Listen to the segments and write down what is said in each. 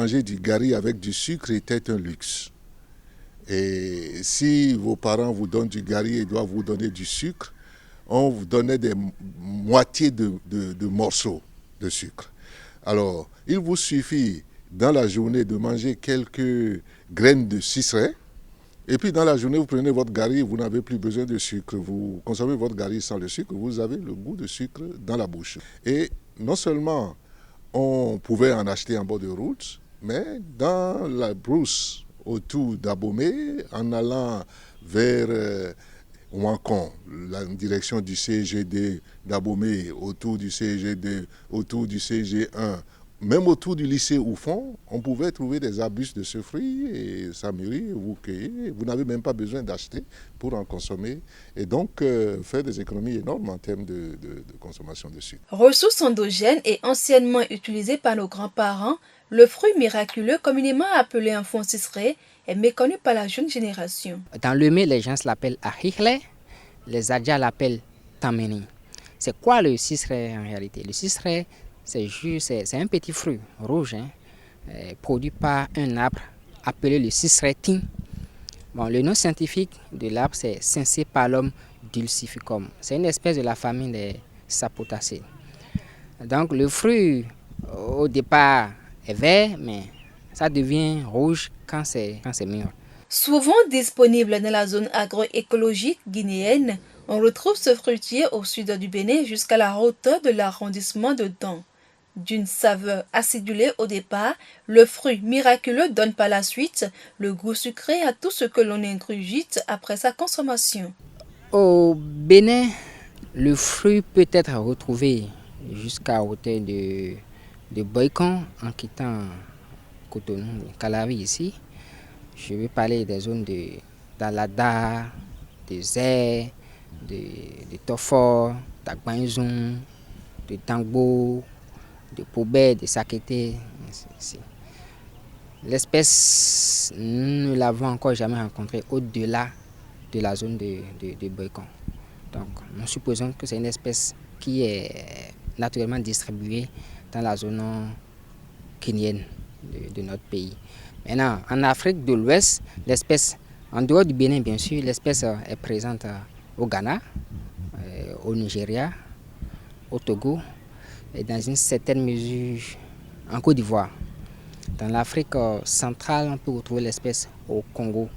manger du gari avec du sucre était un luxe. Et si vos parents vous donnent du gari et doivent vous donner du sucre, on vous donnait des moitiés de morceaux de sucre. Alors, il vous suffit dans la journée de manger quelques graines de cicerée. Et puis dans la journée, vous prenez votre gari, vous n'avez plus besoin de sucre. Vous consommez votre gari sans le sucre, vous avez le goût de sucre dans la bouche. Et non seulement on pouvait en acheter en bord de route, mais dans la brousse autour d'Abomey, en allant vers Ouankon, la direction du CGD d'Abomey, autour du CGD, autour du CG1, même autour du lycée Oufon, on pouvait trouver des arbustes de ce fruit et ça mûrit, vous cueillez. Vous n'avez même pas besoin d'acheter pour en consommer et donc faire des économies énormes en termes de consommation de sucre. Ressource endogène et anciennement utilisée par nos grands-parents, le fruit miraculeux, communément appelé enfant ciceré, est méconnu par la jeune génération. Dans le mets, les gens l'appellent ahihle, les Adja l'appellent tameni. C'est quoi le ciceré en réalité? Le ciceré, c'est un petit fruit rouge produit par un arbre appelé le ciceretin. Bon, le nom scientifique de l'arbre, c'est Syncepalum dulcificum. C'est une espèce de la famille des sapotacées. Donc le fruit, au départ, est vert, mais ça devient rouge quand c'est mûr. Souvent disponible dans la zone agroécologique guinéenne, on retrouve ce fruitier au sud du Bénin jusqu'à la hauteur de l'arrondissement de Dan. D'une saveur acidulée au départ, le fruit miraculeux donne par la suite le goût sucré à tout ce que l'on ingurgite après sa consommation. Au Bénin, le fruit peut être retrouvé jusqu'à hauteur de Boycon en quittant Cotonou, Calavi ici. Je vais parler des zones de d'Alada, de Zé, de Tofor, d'Agbanzoum, de Tangbo, de Pobé, de Sakété. L'espèce, nous ne l'avons encore jamais rencontrée au-delà de la zone de Boycon. Donc, nous supposons que c'est une espèce qui est naturellement distribuée dans la zone kenyenne de notre pays. Maintenant, en Afrique de l'Ouest, l'espèce, en dehors du Bénin bien sûr, l'espèce est présente au Ghana, au Nigeria, au Togo et dans une certaine mesure en Côte d'Ivoire. Dans l'Afrique centrale, on peut retrouver l'espèce au Congo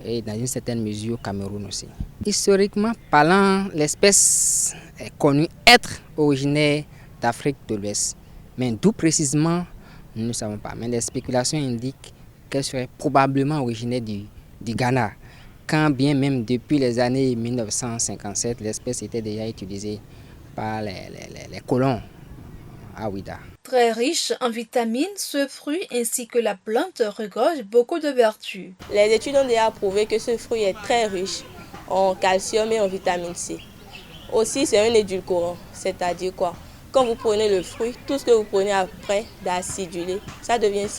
et dans une certaine mesure au Cameroun aussi. Historiquement parlant, l'espèce est connue être originaire d'Afrique de l'Ouest. Mais d'où précisément, nous ne savons pas. Mais les spéculations indiquent qu'elle serait probablement originaire du Ghana, quand bien même depuis les années 1957, l'espèce était déjà utilisée par les colons à Ouida. Très riche en vitamines, ce fruit ainsi que la plante regorge beaucoup de vertus. Les études ont déjà prouvé que ce fruit est très riche en calcium et en vitamine C. Aussi, c'est un édulcorant, c'est-à-dire quoi? Quand vous prenez le fruit, tout ce que vous prenez après d'acidulé, ça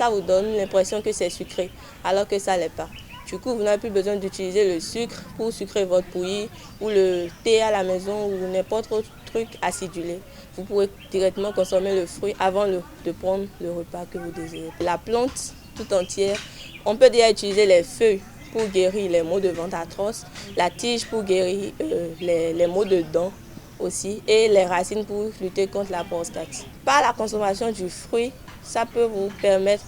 vous donne l'impression que c'est sucré, alors que ça ne l'est pas. Du coup, vous n'avez plus besoin d'utiliser le sucre pour sucrer votre bouillie ou le thé à la maison ou n'importe autre truc acidulé. Vous pourrez directement consommer le fruit avant de prendre le repas que vous désirez. La plante tout entière, on peut déjà utiliser les feuilles pour guérir les maux de ventre atroces, la tige pour guérir les maux de dents aussi et les racines pour lutter contre la prostate. Par la consommation du fruit, ça peut vous permettre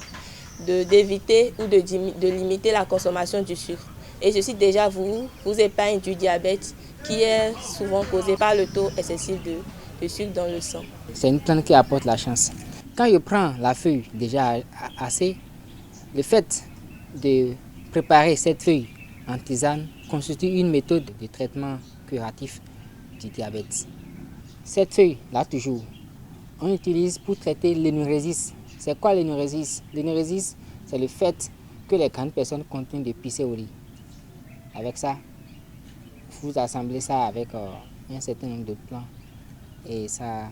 d'éviter ou de limiter la consommation du sucre. Et ceci déjà vous épargne du diabète qui est souvent causé par le taux excessif de sucre dans le sang. C'est une plante qui apporte la chance. Quand je prends la feuille déjà assez, le fait de préparer cette feuille en tisane constitue une méthode de traitement curatif du diabète. Cette feuille, là toujours, on utilise pour traiter l'énurésis. C'est quoi l'énurésis? L'énurésis, c'est le fait que les grandes personnes continuent de pisser au lit. Avec ça, vous assemblez ça avec un certain nombre de plants et ça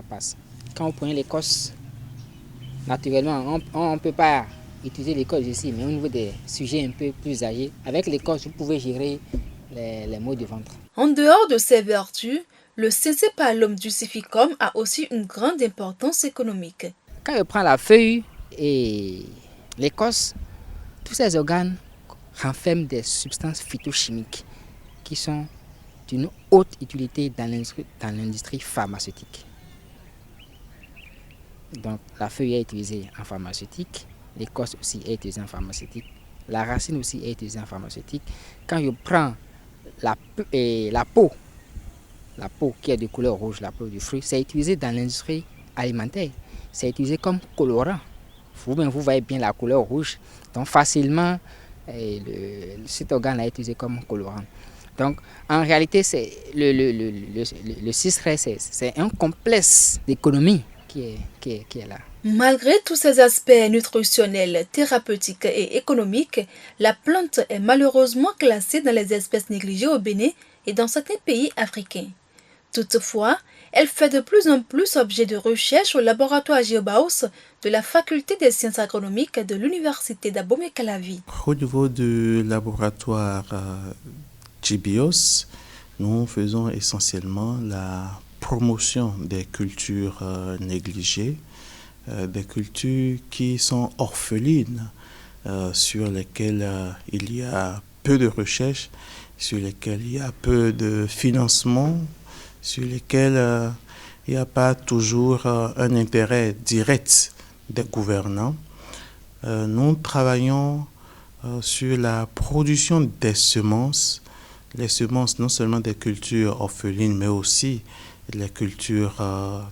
passe. Quand vous prenez l'écorce, naturellement, on ne peut pas utiliser l'écorce ici, mais au niveau des sujets un peu plus âgés, avec l'écorce, vous pouvez gérer les maux de ventre. En dehors de ses vertus, le Syncepalum dulcificum a aussi une grande importance économique. Quand je prends la feuille et l'écorce, tous ces organes renferment des substances phytochimiques qui sont d'une haute utilité dans l'industrie pharmaceutique. Donc la feuille est utilisée en pharmaceutique, l'écorce aussi est utilisée en pharmaceutique, la racine aussi est utilisée en pharmaceutique. Quand je prends la peau qui est de couleur rouge, la peau du fruit, c'est utilisé dans l'industrie alimentaire. C'est utilisé comme colorant. Vous voyez bien la couleur rouge, donc facilement cet organe est utilisé comme colorant. Donc en réalité, c'est le ciseré, c'est un complexe d'économie qui est là. Malgré tous ces aspects nutritionnels, thérapeutiques et économiques, la plante est malheureusement classée dans les espèces négligées au Bénin et dans certains pays africains. Toutefois, elle fait de plus en plus objet de recherche au laboratoire Géobaos de la Faculté des sciences agronomiques de l'Université d'Abomey-Calavi. Au niveau du laboratoire GBIOS, nous faisons essentiellement la promotion des cultures négligées, des cultures qui sont orphelines, sur lesquelles il y a peu de recherche, sur lesquelles il y a peu de financement, sur lesquelles il n'y a pas toujours un intérêt direct des gouvernants. Nous travaillons sur la production des semences, les semences non seulement des cultures orphelines, mais aussi les cultures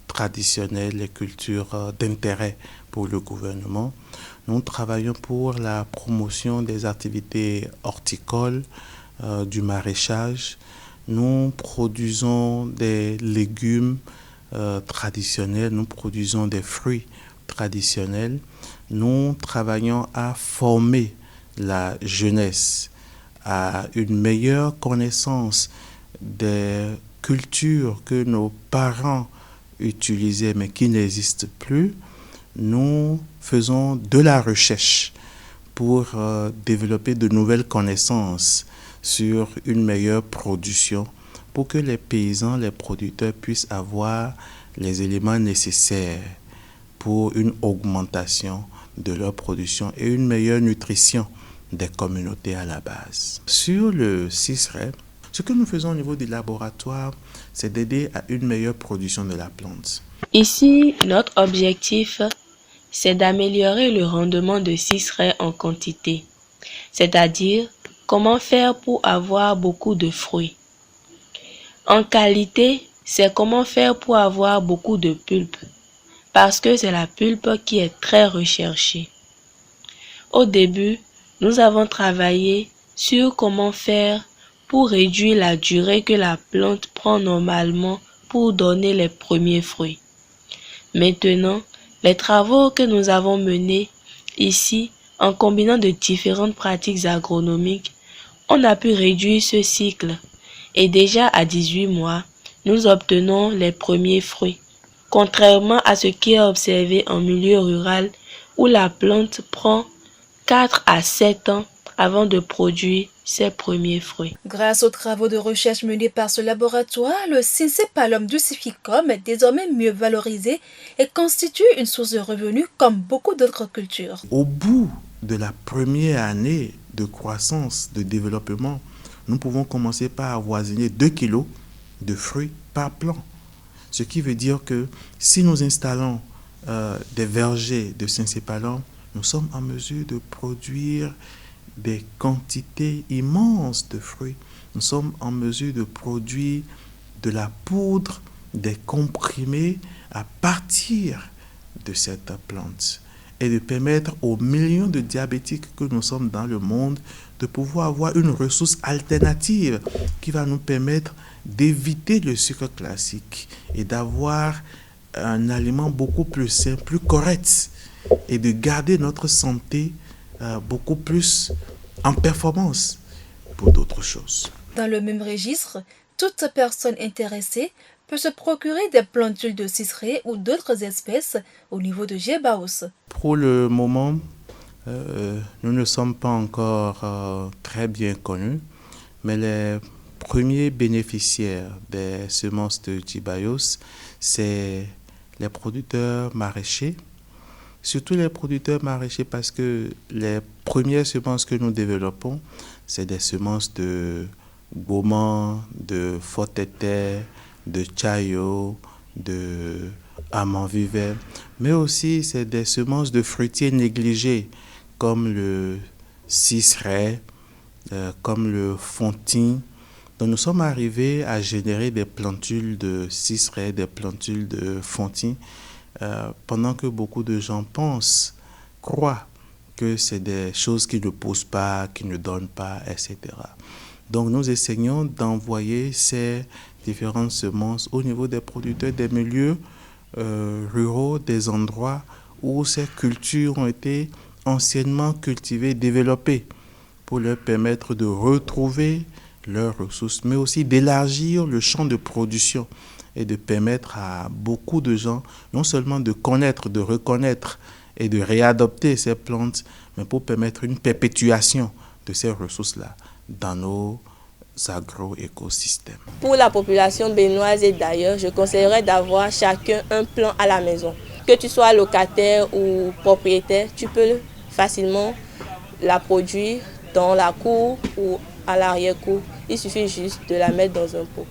traditionnelles, les cultures d'intérêt pour le gouvernement. Nous travaillons pour la promotion des activités horticoles, du maraîchage. Nous produisons des légumes traditionnels, nous produisons des fruits traditionnels. Nous travaillons à former la jeunesse à une meilleure connaissance des cultures que nos parents utilisaient mais qui n'existent plus. Nous faisons de la recherche pour développer de nouvelles connaissances sur une meilleure production pour que les paysans, les producteurs puissent avoir les éléments nécessaires pour une augmentation de leur production et une meilleure nutrition des communautés à la base. Sur le ciseré, ce que nous faisons au niveau du laboratoire, c'est d'aider à une meilleure production de la plante. Ici, notre objectif, c'est d'améliorer le rendement de ciseré en quantité, c'est-à-dire comment faire pour avoir beaucoup de fruits. En qualité, c'est comment faire pour avoir beaucoup de pulpe, parce que c'est la pulpe qui est très recherchée. Au début, nous avons travaillé sur comment faire pour réduire la durée que la plante prend normalement pour donner les premiers fruits. Maintenant, les travaux que nous avons menés ici, en combinant de différentes pratiques agronomiques, on a pu réduire ce cycle et déjà à 18 mois, nous obtenons les premiers fruits. Contrairement à ce qui est observé en milieu rural où la plante prend 4 à 7 ans avant de produire ses premiers fruits. Grâce aux travaux de recherche menés par ce laboratoire, le Syncepalum dulcificum est désormais mieux valorisé et constitue une source de revenus comme beaucoup d'autres cultures. Au bout de la première année de croissance, de développement, nous pouvons commencer par avoisiner 2 kilos de fruits par plant. Ce qui veut dire que si nous installons des vergers de Syncepalum, nous sommes en mesure de produire des quantités immenses de fruits. Nous sommes en mesure de produire de la poudre, des comprimés à partir de cette plante et de permettre aux millions de diabétiques que nous sommes dans le monde de pouvoir avoir une ressource alternative qui va nous permettre d'éviter le sucre classique et d'avoir un aliment beaucoup plus sain, plus correct et de garder notre santé beaucoup plus en performance pour d'autres choses. Dans le même registre, toute personne intéressée peut se procurer des plantules de ciseré ou d'autres espèces au niveau de Gébaos. Pour le moment, nous ne sommes pas encore très bien connus, mais les premiers bénéficiaires des semences de Gébaos, c'est les producteurs maraîchers surtout les producteurs maraîchers, parce que les premières semences que nous développons, c'est des semences de gourmand, de forteté, de chayo, de amand vivert, mais aussi c'est des semences de fruitiers négligés comme le ciserais, comme le fontis. Donc nous sommes arrivés à générer des plantules de ciserais, des plantules de fontis, pendant que beaucoup de gens croient que c'est des choses qui ne poussent pas, qui ne donnent pas, etc. Donc nous essayons d'envoyer ces différentes semences au niveau des producteurs des milieux ruraux, des endroits où ces cultures ont été anciennement cultivées, développées, pour leur permettre de retrouver leurs ressources, mais aussi d'élargir le champ de production et de permettre à beaucoup de gens non seulement de connaître, de reconnaître et de réadopter ces plantes, mais pour permettre une perpétuation de ces ressources-là dans nos agro-écosystèmes. Pour la population béninoise et d'ailleurs, je conseillerais d'avoir chacun un plant à la maison. Que tu sois locataire ou propriétaire, tu peux facilement la produire dans la cour ou à l'arrière-cour. Il suffit juste de la mettre dans un pot.